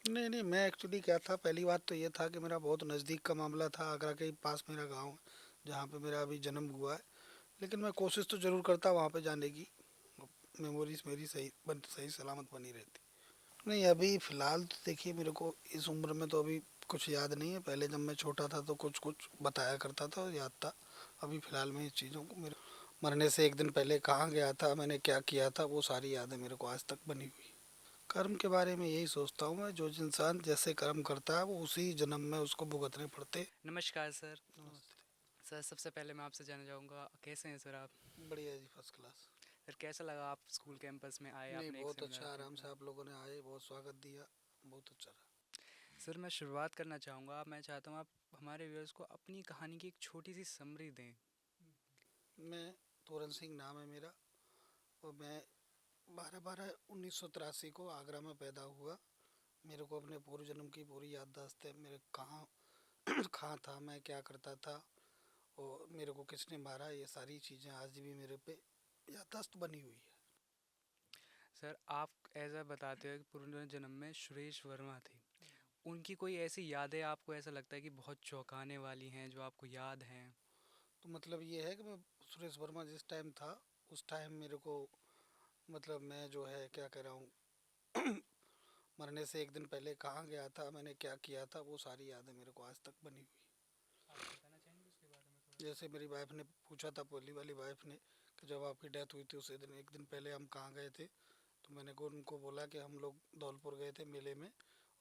नहीं नहीं, मैं एक्चुअली क्या था, पहली बात तो ये था कि मेरा बहुत नज़दीक का मामला था, आगरा के ही पास मेरा गांव है जहाँ पे मेरा अभी जन्म हुआ है। लेकिन मैं कोशिश तो ज़रूर करता वहाँ पे जाने की, मेमोरीज मेरी सही सलामत बनी रहती। नहीं, अभी फ़िलहाल तो देखिए, मेरे को इस उम्र में तो अभी कुछ याद नहीं है। पहले जब मैं छोटा था तो कुछ कुछ बताया करता था, याद था। अभी फ़िलहाल में इस चीज़ों को, मेरे मरने से एक दिन पहले कहाँ गया था, मैंने क्या किया था, वो सारी यादें मेरे को आज तक बनी हुई। कर्म के बारे में यही सोचता हूँ मैं, जो इंसान जैसे कर्म करता है वो उसी जन्म में उसको भुगतने पड़ते। नमस्कार सर। नमस्ते। सर सबसे पहले मैं आपसे जानना चाहूँगा कैसे हैं सर आप? बढ़िया जी, फर्स्ट क्लास। सर कैसा लगा आप स्कूल कैंपस में आए, नहीं, आपने एक बहुत सेमिनार अच्छा, अटेंड आराम से करा? आप लोगों ने आए, बहुत स्वागत दिया, बहुत अच्छा रहा। सर मैं शुरुआत करना चाहूँगा, मैं चाहता हूँ आप हमारे व्यूअर्स को अपनी कहानी की एक छोटी सी समरी दें। मैं, तोरन सिंह नाम है मेरा, और मैं 12/12/1983 को आगरा में पैदा हुआ। मेरे को अपने पूर्व जन्म की पूरी याददाश्त है, मेरे कहाँ कहाँ था, मैं क्या करता था, और मेरे को किसने मारा, ये सारी चीज़ें आज भी मेरे पे याददाश्त बनी हुई है। सर आप ऐसा बताते हो कि पूर्व जन्म में सुरेश वर्मा थे, उनकी कोई ऐसी यादें आपको ऐसा लगता है कि बहुत चौंकाने वाली हैं जो आपको याद हैं? तो मतलब ये है कि मैं, सुरेश वर्मा जिस टाइम था, उस टाइम मेरे को, मतलब मैं जो है क्या कह रहा हूँ, मरने से एक दिन पहले कहाँ गया था, मैंने क्या किया था, वो सारी यादें मेरे को आज तक बनी हुई। आप बताना चाहेंगे उसके बारे में थोड़ा सा? जैसे मेरी वाइफ ने पूछा था, पहली वाली वाइफ ने, कि जब आपकी डेथ हुई थी उसी दिन, एक दिन पहले हम कहाँ गए थे, तो मैंने को उनको बोला कि हम लोग धौलपुर गए थे मेले में,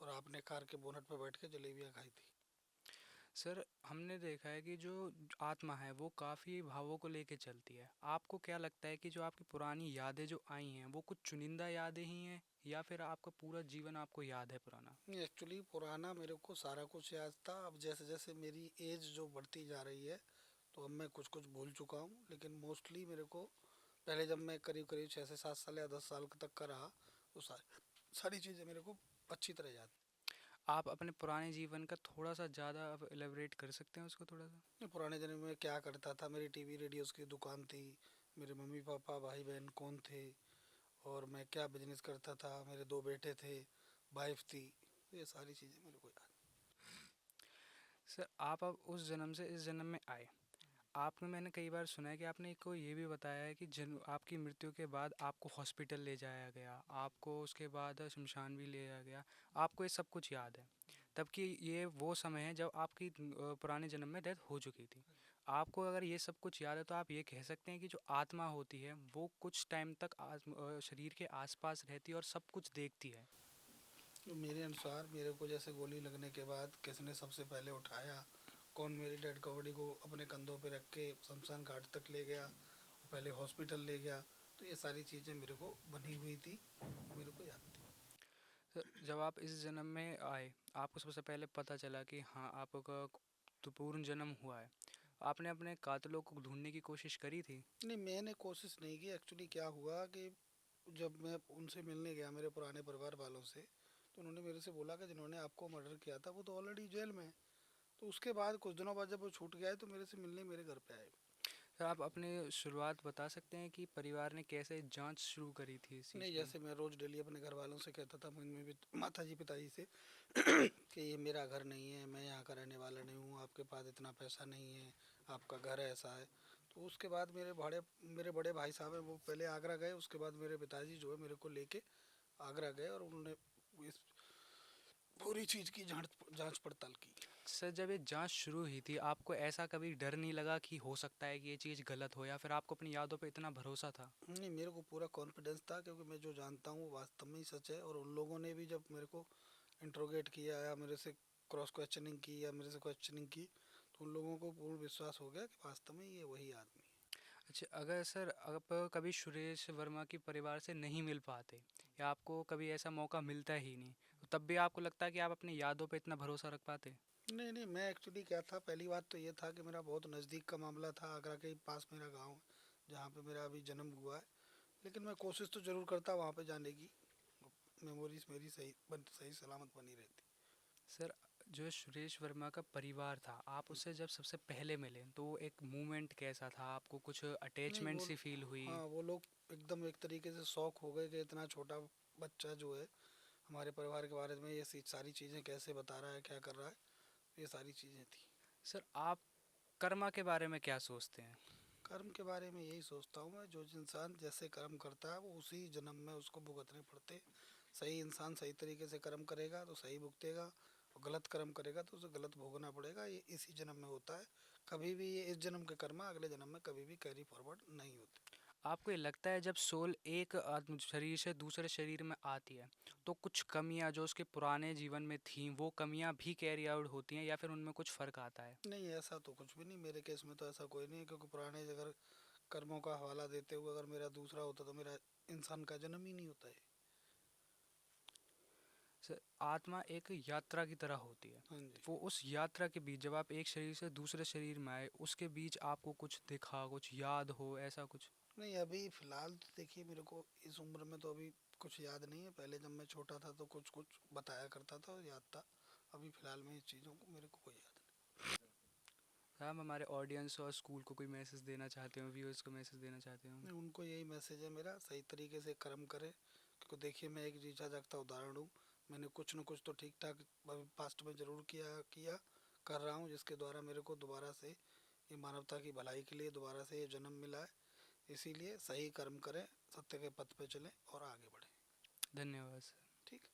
और आपने कार के बोनट पर बैठ के जलेबियाँ खाई थी। सर हमने देखा है कि जो आत्मा है वो काफ़ी भावों को लेके चलती है। आपको क्या लगता है कि जो आपकी पुरानी यादें जो आई हैं वो कुछ चुनिंदा यादें ही हैं या फिर आपका पूरा जीवन आपको याद है पुराना? एक्चुअली पुराना मेरे को सारा कुछ याद था, अब जैसे जैसे मेरी एज जो बढ़ती जा रही है, तो अब मैं कुछ कुछ भूल चुका हूँ, लेकिन मोस्टली मेरे को, पहले जब मैं करीब करीब 6 से 7 साल या 10 साल तक का रहा, तो सारी चीज़ें मेरे को अच्छी तरह याद। आप अपने पुराने जीवन का थोड़ा सा ज़्यादा अब एलेबरेट कर सकते हैं उसको थोड़ा सा? मैं पुराने जन्म में क्या करता था, मेरी टीवी रेडियोस की दुकान थी, मेरे मम्मी पापा भाई बहन कौन थे, और मैं क्या बिजनेस करता था, मेरे 2 बेटे थे, वाइफ थी, ये सारी चीज़ें मेरे को याद। सर आप अब उस जन्म से इस जन्म में आए, आपने मैंने कई बार सुना है कि आपने को ये भी बताया है कि जन आपकी मृत्यु के बाद आपको हॉस्पिटल ले जाया गया, आपको उसके बाद शमशान भी ले जाया गया, आपको ये सब कुछ याद है। तब कि ये वो समय है जब आपकी पुराने जन्म में डेथ हो चुकी थी। आपको अगर ये सब कुछ याद है तो आप ये कह सकते हैं कि जो आत्मा होती है वो कुछ टाइम तक शरीर के आसपास रहती है और सब कुछ देखती है। तो मेरे अनुसार, मेरे को जैसे गोली लगने के बाद किसने सबसे पहले उठाया, कौन मेरी डेड बॉडी को अपने कंधों पे रख के शमशान घाट तक ले गया, पहले हॉस्पिटल ले गया, तो ये सारी चीज़ें मेरे को बनी हुई थी, मेरे को याद थी। तो जब आप इस जन्म में आए, आपको सबसे पहले पता चला कि हाँ आपका तो पूर्ण जन्म हुआ है, आपने अपने कातलों को ढूंढने की कोशिश करी थी? नहीं, मैंने कोशिश नहीं की। एक्चुअली क्या हुआ कि जब मैं उनसे मिलने गया, मेरे पुराने परिवार वालों से, तो उन्होंने मेरे से बोला कि जिन्होंने आपको मर्डर किया था वो तो ऑलरेडी जेल में है। तो उसके बाद कुछ दिनों बाद जब वो छूट गया है, तो मेरे से मिलने मेरे घर पे आए। सर आप अपने शुरुआत बता सकते हैं कि परिवार ने कैसे जांच शुरू करी थी इस चीज़ नहीं, की? जैसे मैं रोज़ डेली अपने घर वालों से कहता था, मैं भी माता जी पिताजी से, कि ये मेरा घर नहीं है, मैं यहाँ का रहने वाला नहीं हूँ, आपके पास इतना पैसा नहीं है, आपका घर ऐसा है। तो उसके बाद मेरे बड़े भाई साहब हैं, वो पहले आगरा गए, उसके बाद मेरे पिताजी जो है मेरे को लेके आगरा गए, और उन्होंने इस पूरी चीज़ की जांच जांच पड़ताल की। सर जब ये जांच शुरू हुई थी आपको ऐसा कभी डर नहीं लगा कि हो सकता है कि ये चीज़ गलत हो, या फिर आपको अपनी यादों पे इतना भरोसा था? नहीं, मेरे को पूरा कॉन्फिडेंस था, क्योंकि मैं जो जानता हूँ वो वास्तव में ही सच है, और उन लोगों ने भी जब मेरे को इंट्रोगेट किया या मेरे से क्रॉस क्वेश्चनिंग की या मेरे से क्वेश्चनिंग की, तो उन लोगों को पूर्ण विश्वास हो गया कि वास्तव में ये वही आदमी है। अच्छा, अगर सर आप कभी सुरेश वर्मा के परिवार से नहीं मिल पाते या आपको कभी ऐसा मौका मिलता ही नहीं, तो तब भी आपको लगता है कि आप अपनी यादों पे इतना भरोसा रख पाते? नहीं नहीं, मैं एक्चुअली क्या था, पहली बात तो ये था कि मेरा बहुत नज़दीक का मामला था, आगरा के ही पास मेरा गांव है जहाँ पे मेरा अभी जन्म हुआ है। लेकिन मैं कोशिश तो ज़रूर करता वहाँ पे जाने की, मेमोरीज मेरी सही सलामत बनी रहती। सर जो सुरेश वर्मा का परिवार था, आप उससे जब सबसे पहले मिले तो वो एक मूवमेंट कैसा था, आपको कुछ नहीं, अटैचमेंट सी फील हुई? हाँ, वो लोग एकदम एक तरीके से शौक हो गए कि इतना छोटा बच्चा जो है हमारे परिवार के बारे में ये सारी चीज़ें कैसे बता रहा है, क्या कर रहा है, ये सारी चीज़ें थी। सर आप कर्मा के बारे में क्या सोचते हैं? कर्म के बारे में यही सोचता हूँ मैं, जो इंसान जैसे कर्म करता है वो उसी जन्म में उसको भुगतने पड़ते हैं। सही इंसान सही तरीके से कर्म करेगा तो सही भुगतेगा, और गलत कर्म करेगा तो उसे गलत भोगना पड़ेगा। ये इसी जन्म में होता है। कभी भी ये इस जन्म के कर्म अगले जन्म में कभी भी कैरी फॉरवर्ड नहीं होते। आपको ये लगता है जब सोल एक आत्म शरीर से दूसरे शरीर में आती है तो कुछ कमियां जो उसके पुराने जीवन में थीं वो कमियां भी कैरी आउट होती हैं या फिर उनमें कुछ फ़र्क आता है? नहीं, ऐसा तो कुछ भी नहीं, मेरे केस में तो ऐसा कोई नहीं है, क्योंकि पुराने अगर कर्मों का हवाला देते हुए अगर मेरा दूसरा होता तो मेरा इंसान का जन्म ही नहीं होता है। सर आत्मा एक यात्रा की तरह होती है। हाँ जी। वो उस यात्रा के बीच जब आप एक शरीर से दूसरे शरीर में आए उसके बीच आपको कुछ दिखा, कुछ याद हो, ऐसा कुछ? नहीं, अभी फ़िलहाल तो देखिए, मेरे को इस उम्र में तो अभी कुछ याद नहीं है। पहले जब मैं छोटा था तो कुछ कुछ बताया करता था और याद था। अभी फ़िलहाल में इस चीज़ों को मेरे को कोई याद सर आप हमारे ऑडियंस और स्कूल को कोई मैसेज देना चाहते हो, व्यूअर्स को मैसेज देना चाहते हो? नहीं। उनको यही मैसेज है मेरा, सही तरीके से कर्म करें, क्योंकि देखिए मैं एक जीता जागता उदाहरण हूँ। मैंने कुछ न कुछ तो ठीक ठाक अभी पास्ट में ज़रूर किया किया कर रहा हूँ, जिसके द्वारा मेरे को दोबारा से ये मानवता की भलाई के लिए दोबारा से ये जन्म मिला है। इसीलिए सही कर्म करें, सत्य के पथ पे चलें और आगे बढ़ें। धन्यवाद सर। ठीक।